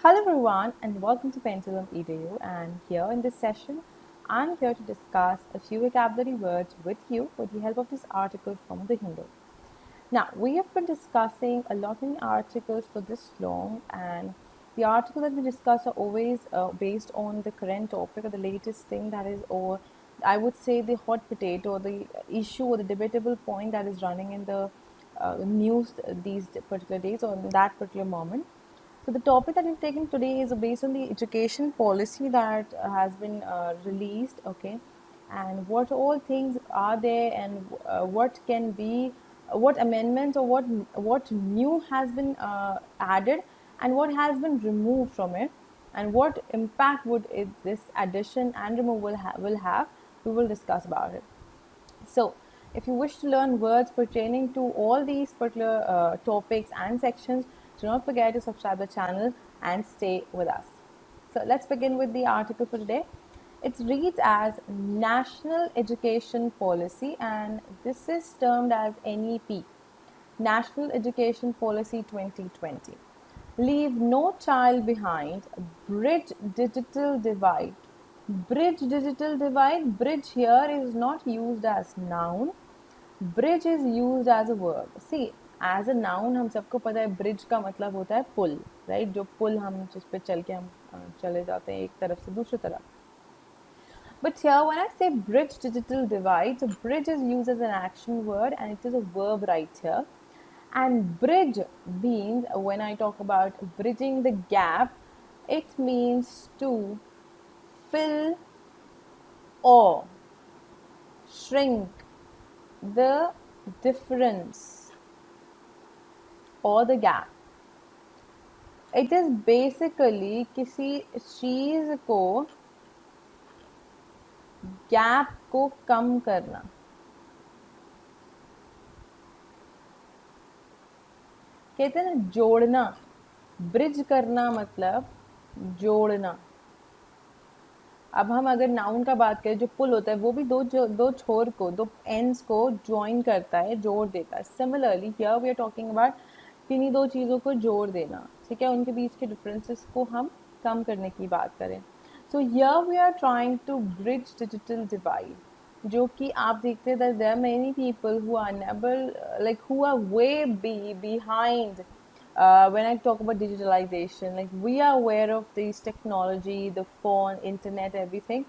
Hello everyone and welcome to Pendulum EDU, and here in this session I'm here to discuss a few vocabulary words with you with the help of this article from the Hindu. Now, we have been discussing a lot many articles for this long, and the articles that we discuss are always based on the current topic or the latest thing that is, or I would say the hot potato, or the issue or the debatable point that is running in the news these particular days or in that particular moment. So the topic that we've taken today is based on the education policy that has been released, okay, and what all things are there and what can be, what amendments or what new has been added and what has been removed from it, and what impact would this addition and removal will have. We will discuss about it. So, if you wish to learn words pertaining to all these particular topics and sections, do not forget to subscribe the channel and stay with us. So, let's begin with the article for today. It reads as National Education Policy, and this is termed as NEP, National Education Policy 2020. Leave no child behind, bridge digital divide. Bridge digital divide, bridge here is not used as noun, bridge is used as a verb. See, as a noun हम सबको पता है bridge का मतलब होता है पुल, right? जो पुल हम जिस पे चल के हम चले जाते हैं एक तरफ से दूसरी तरफ. But here, when I say bridge digital divide, so bridge is used as an action word and it is a verb right here. And bridge means, when I talk about bridging the gap, it means to fill or shrink the difference or the gap. It is basically किसी चीज को gap को कम करना. कहते हैं ना जोड़ना. Bridge करना मतलब जोड़ना. अब हम अगर नाउन का बात करें, जो पुल होता है वो भी दो छोर को, दो एंड्स को ज्वाइन करता है, जोड़ देता है. Similarly here we are talking about किन्हीं दो चीज़ों को जोड़ देना. ठीक है, उनके बीच के डिफरेंसेस को हम कम करने की बात करें. So here we are trying to bridge digital divide, जो कि आप देखते हैं that there are many people who are unable, like who are way behind. When I talk about digitalization, like we are aware of this technology, the phone, internet, everything,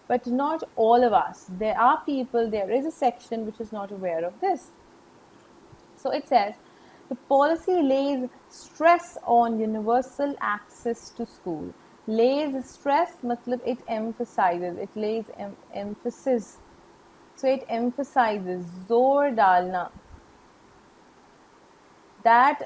but not all of us. There are people, there is a section which is not aware of this. So it says the policy lays stress on universal access to school. Lays stress, matlab it emphasizes, it lays emphasis. So it emphasizes, zor dalna, that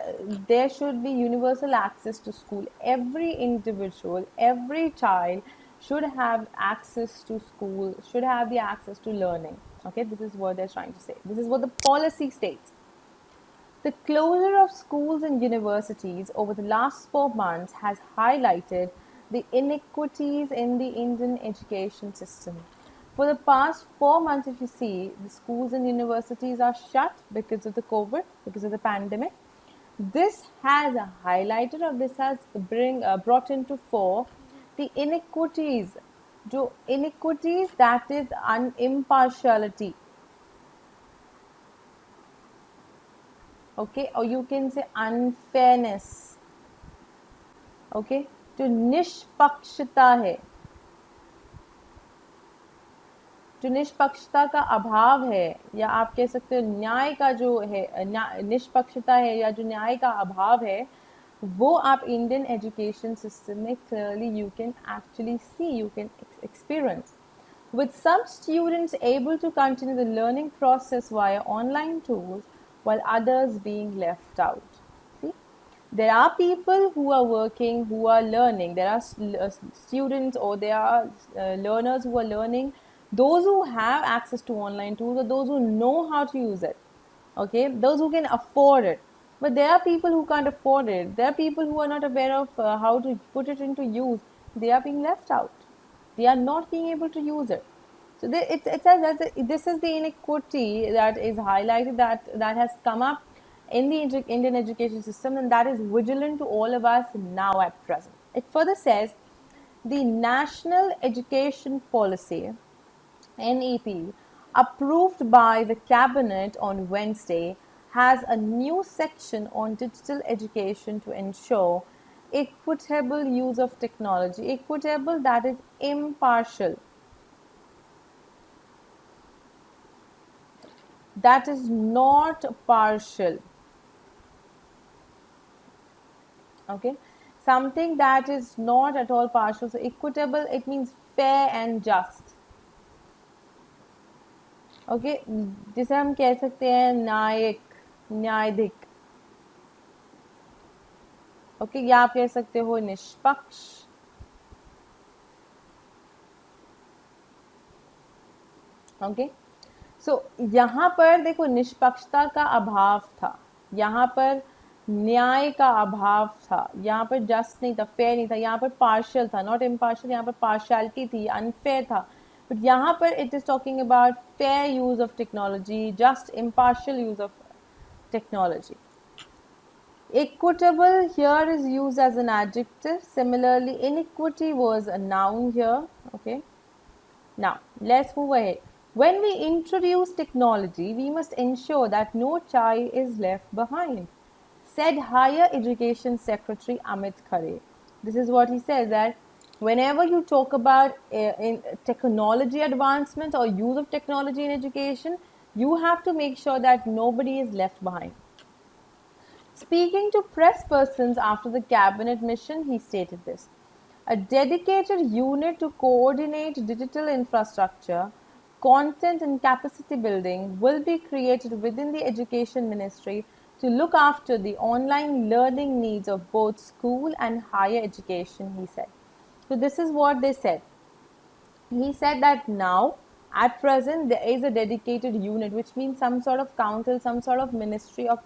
there should be universal access to school. Every individual, every child should have access to school, should have the access to learning. Okay, this is what they're trying to say. This is what the policy states. The closure of schools and universities over the last 4 months has highlighted the inequities in the Indian education system. For the past 4 months, if you see, the schools and universities are shut because of the COVID, because of the pandemic. This has highlighted, or this has brought into fore the inequities. Inequities, that is impartiality. Okay, or you can say unfairness. Okay, जो निष्पक्षता है, जो निष्पक्षता का अभाव है, या आप कह सकते हो न्याय का जो है, निष्पक्षता है या जो न्याय का अभाव है, वो आप इंडियन एजुकेशन सिस्टम में clearly you can actually see, you can experience. With some students able to continue the learning process via online tools, while others being left out. See, there are people who are working, who are learning. There are students, or there are learners who are learning. Those who have access to online tools, or those who know how to use it. Okay, those who can afford it. But there are people who can't afford it. There are people who are not aware of how to put it into use. They are being left out. They are not being able to use it. So it says that this is the inequity that is highlighted, that has come up in the Indian education system, and that is vigilant to all of us now at present. It further says the National Education Policy NEP, approved by the Cabinet on Wednesday, has a new section on digital education to ensure equitable use of technology. Equitable, that is impartial. That is not partial. Okay? Something that is not at all partial. So, equitable, it means fair and just. Okay, जिसे हम कह सकते हैं न्यायिक, न्यायाधिक. Okay, या आप कह सकते हो निष्पक्ष. ओके, सो यहाँ पर देखो निष्पक्षता का अभाव था, यहाँ पर न्याय का अभाव था, यहाँ पर जस्ट नहीं था, फेयर नहीं था, यहाँ पर पार्शियल था, नॉट इम्पार्शियल, यहाँ पर पार्शियलिटी थी, अनफेयर था. बट यहाँ पर it is talking about fair use of technology, just impartial use of technology. Equitable here is used as an adjective. Similarly, inequity was a noun here. Okay. Now, let's move ahead. When we introduce technology, we must ensure that no child is left behind, said Higher Education Secretary Amit Khare. This is what he says, that whenever you talk about in technology advancement or use of technology in education, you have to make sure that nobody is left behind. Speaking to press persons after the cabinet mission, he stated this: a dedicated unit to coordinate digital infrastructure, content and capacity building will be created within the Education Ministry to look after the online learning needs of both school and higher education, he said. So this is what they said. He said that now, at present, there is a dedicated unit, which means some sort of council, some sort of ministry of,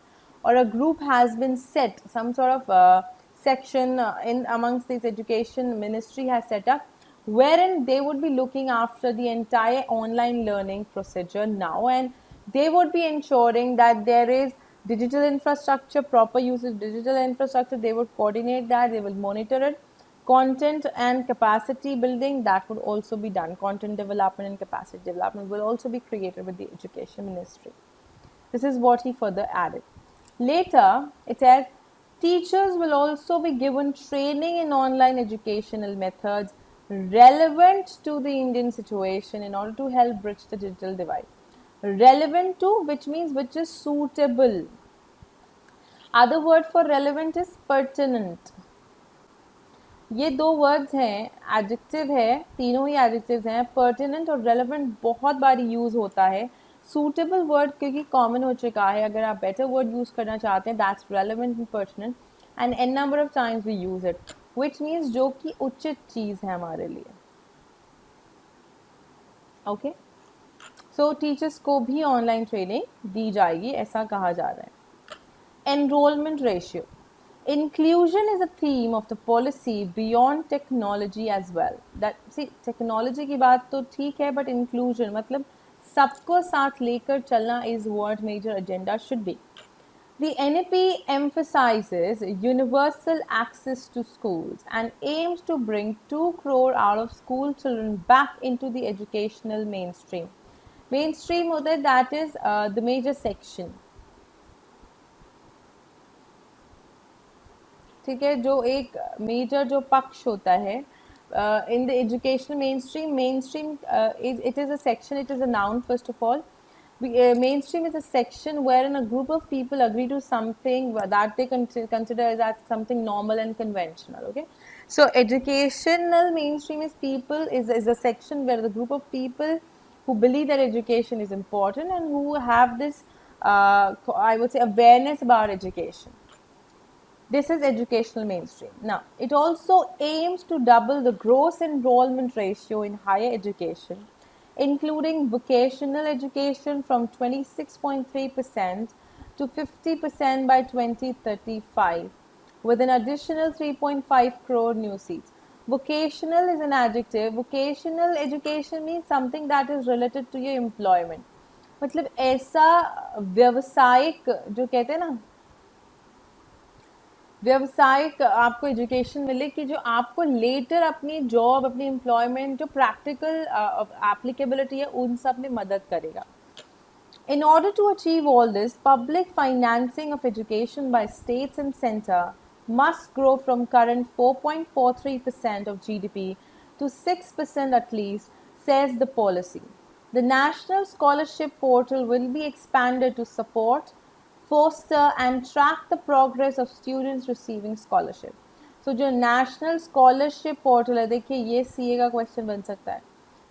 or a group has been set, some sort of section in amongst this education ministry has set up, wherein they would be looking after the entire online learning procedure now, and they would be ensuring that there is digital infrastructure, proper use of digital infrastructure. They would coordinate that, they will monitor it. Content and capacity building, that would also be done. Content development and capacity development will also be created with the Education Ministry. This is what he further added. Later, it says teachers will also be given training in online educational methods relevant to the Indian situation in order to help bridge the digital divide. Relevant to, which means which is suitable. Other word for relevant is pertinent. ये दो words हैं, adjective है, तीनों ही adjectives हैं. Pertinent और relevant बहुत बारी use होता है. सूटेबल वर्ड क्योंकि कॉमन हो चुका है, अगर आप बेटर वर्ड यूज करना चाहते हैं, that's relevant and pertinent, and an number of times we use it, which means जो कि उचित चीज है हमारे लिए. ओके, सो टीचर्स को भी ऑनलाइन ट्रेनिंग दी जाएगी, ऐसा कहा जा रहा है. Enrolment ratio. Inclusion is a theme of the policy beyond technology as well. That see technology की बात तो ठीक है, but inclusion मतलब सबको साथ लेकर चलना is what major agenda should be. The NEP emphasizes universal access to schools and aims to bring 2 crore out of school children back into the educational mainstream. Mainstream होता है, that is the major section. ठीक है, जो एक major जो पक्ष होता है in the educational mainstream it is a section, it is a noun first of all. Mainstream is a section wherein a group of people agree to something that they consider as something normal and conventional. Okay, so educational mainstream is a section where the group of people who believe that education is important and who have this I would say awareness about education. This is educational mainstream. Now, it also aims to double the gross enrollment ratio in higher education, including vocational education from 26.3% to 50% by 2035, with an additional 3.5 crore new seats. Vocational is an adjective. Vocational education means something that is related to your employment. मतलब ऐसा व्यवसायिक जो कहते हैं ना, व्यवसायिक आपको education मिले कि जो आपको लेटर अपनी जॉब, अपनी एम्प्लॉयमेंट, जो प्रैक्टिकल एप्लीकेबिलिटी है उन सब में मदद करेगा. In order to achieve all this, public financing of education by states and center must grow from current 4.43% of GDP to 6% at least, says the policy. The National Scholarship Portal will be expanded to support, foster, and track the progress of students receiving scholarship. So जो national scholarship portal है, देखिए ये CA का question बन सकता है.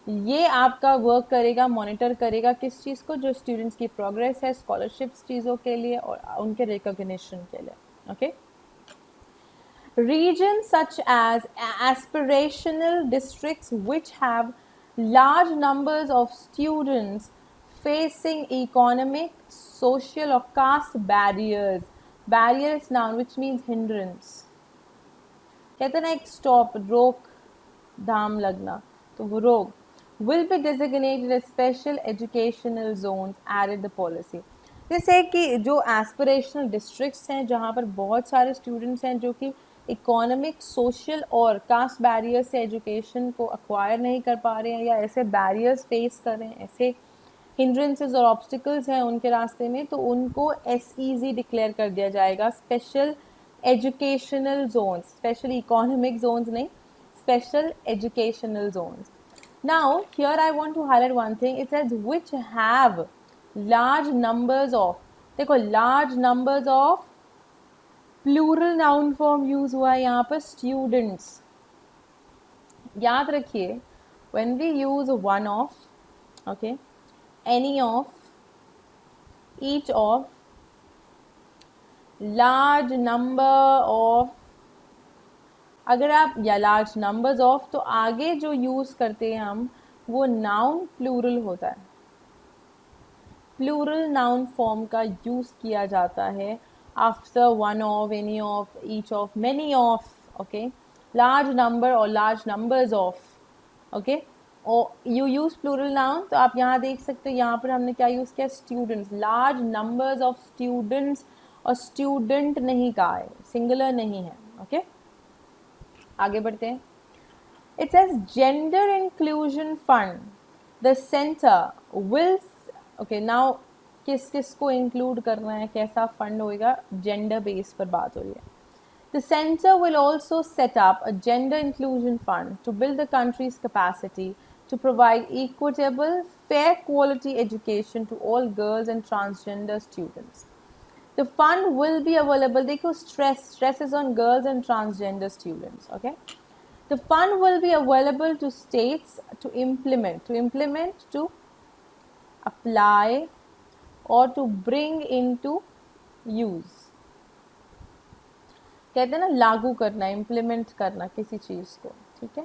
ये आपका वर्क करेगा, मॉनिटर करेगा किस चीज़ को, जो स्टूडेंट्स की प्रोग्रेस है स्कॉलरशिप्स चीज़ों के लिए और उनके रिकॉग्निशन के लिए. Okay. Regions such as aspirational districts which have large numbers of students facing economic, social or caste barriers. Barrier is noun which means hindrance. कहते हैं ना एक स्टॉप, रोक धाम लगना, तो वो रोक. Will be designated as special educational zones, added the policy. जैसे कि जो एस्पिरेशनल डिस्ट्रिक्ट्स हैं जहाँ पर बहुत सारे स्टूडेंट्स हैं जो कि इकोनॉमिक, सोशल और कास्ट बैरियर्स से एजुकेशन को अक्वायर नहीं कर पा रहे हैं या ऐसे बैरियर्स फेस कर रहे हैं, ऐसे हिंड्रेंसेस और ऑब्स्टिकल्स हैं उनके रास्ते में, तो उनको SEZ डिक्लेयर कर दिया जाएगा, special educational zones. Special economic zones नहीं, special educational zones. Now, here I want to highlight one thing. It says which have large numbers of. देखो large numbers of plural noun form use हुआ है यहाँ पर students. याद रखिए, when we use one of, okay, any of, each of, large number of, अगर आप या लार्ज नंबर्स ऑफ, तो आगे जो यूज़ करते हैं हम वो नाउन प्लूरल होता है. प्लूरल नाउन फॉर्म का यूज़ किया जाता है after one of, any of, each of, many of. Okay. Large number और लार्ज नंबर्स ऑफ. ओके. और यू यूज़ प्लूरल नाउन, तो आप यहाँ देख सकते हो, यहाँ पर हमने क्या यूज़ किया, students. Large numbers of students, और स्टूडेंट नहीं कहा है, सिंगुलर नहीं है. ओके. आगे बढ़ते हैं. It says gender inclusion fund. The center will, okay, now किस किस को इंक्लूड करना है, कैसा फंड होएगा, जेंडर बेस पर बात हो रही है. The center will also set up a gender inclusion fund to build the country's capacity to provide equitable, fair quality education to all girls and transgender students. The fund will be available, देखो stress is on girls and transgender students. Okay. The fund will be available to states to implement, to apply, or to bring into use. कहते हैं ना लागू करना, implement करना किसी चीज़ को. ठीक है.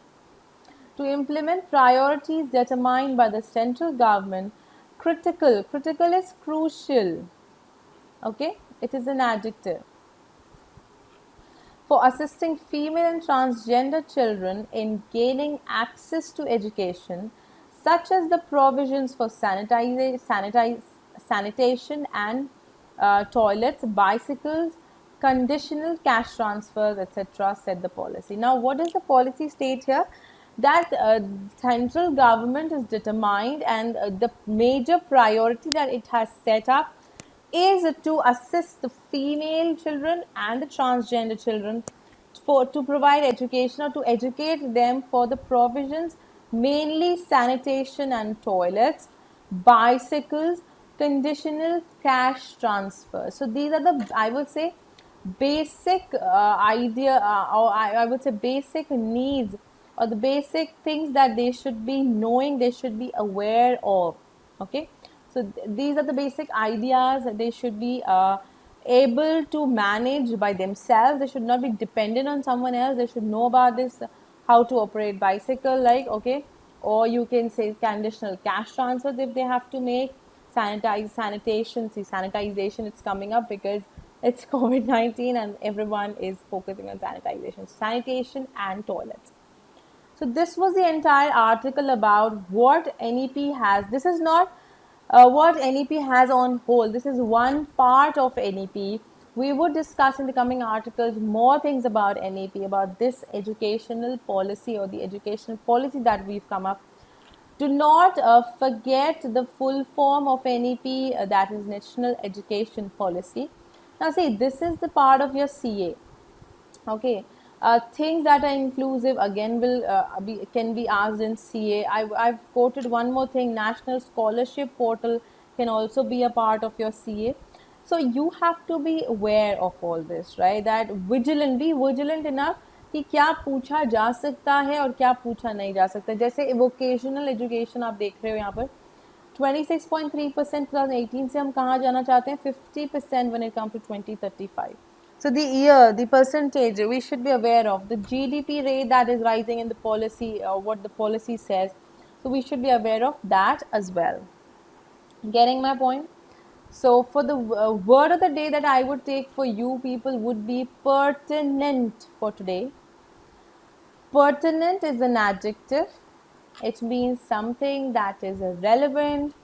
To implement priorities determined by the central government. Critical is crucial. Okay. It is an adjective. For assisting female and transgender children in gaining access to education, such as the provisions for sanitation and toilets, bicycles, conditional cash transfers, etc., said the policy. Now, what does the policy state here? That central government is determined, and the major priority that it has set up is to assist the female children and the transgender children to provide education, or to educate them for the provisions, mainly sanitation and toilets, bicycles, conditional cash transfer. So these are the, I would say, basic idea, or I would say basic needs, or the basic things that they should be knowing, they should be aware of. Okay. So these are the basic ideas that they should be able to manage by themselves. They should not be dependent on someone else. They should know about this, how to operate bicycle, like, okay, or you can say conditional cash transfers if they have to make. Sanitation, see, sanitization, it's coming up because it's COVID-19 and everyone is focusing on sanitization. Sanitation and toilets. So this was the entire article about what NEP has. This is not what NEP has on whole. This is one part of NEP We would discuss in the coming articles more things about NEP, about this educational policy or the educational policy that we've come up. Do not forget the full form of NEP, that is National Education Policy. Now, see, this is the part of your CA. Okay. Things that are inclusive again will can be asked in CA. I've quoted one more thing. National Scholarship Portal can also be a part of your CA. So you have to be aware of all this, right? That vigilant, be vigilant enough कि क्या पूछा जा सकता है और क्या पूछा नहीं जा सकता. जैसे वोकेशनल एजुकेशन आप देख रहे हो यहाँ पर 26.3% 2018 से हम कहाँ जाना चाहते हैं 50% when it comes to 2035. So the year, the percentage we should be aware of, the GDP rate that is rising in the policy, what the policy says. So we should be aware of that as well. Getting my point? So for the word of the day that I would take for you people would be pertinent for today. Pertinent is an adjective. It means something that is relevant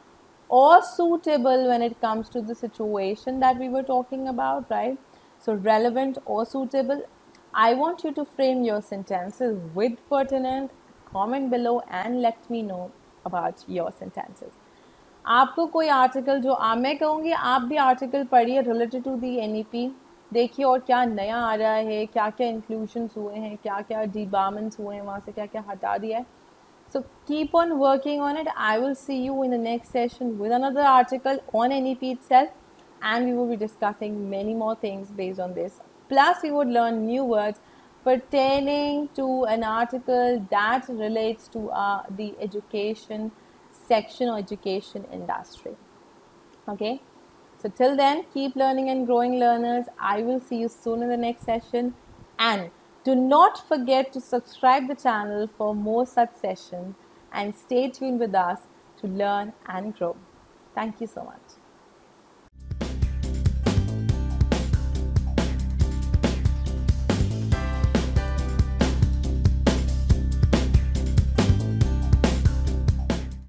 or suitable when it comes to the situation that we were talking about, right? So, relevant or suitable. I want you to frame your sentences with pertinent. Comment below and let me know about your sentences. आपको कोई article जो मैं कहूँगी आप भी article पढ़िए related to the NEP, देखिए और क्या नया आ रहा है, क्या क्या इंक्लूशंस हुए हैं, क्या क्या डीबार्मेंट्स हुए हैं, वहाँ से क्या क्या हटा दिया है. So keep on working on it. I will see you in the next session with another article on NEP itself, and we will be discussing many more things based on this. Plus, we would learn new words pertaining to an article that relates to the education section or education industry. Okay. So till then, keep learning and growing, learners. I will see you soon in the next session. And do not forget to subscribe the channel for more such sessions and stay tuned with us to learn and grow. Thank you so much.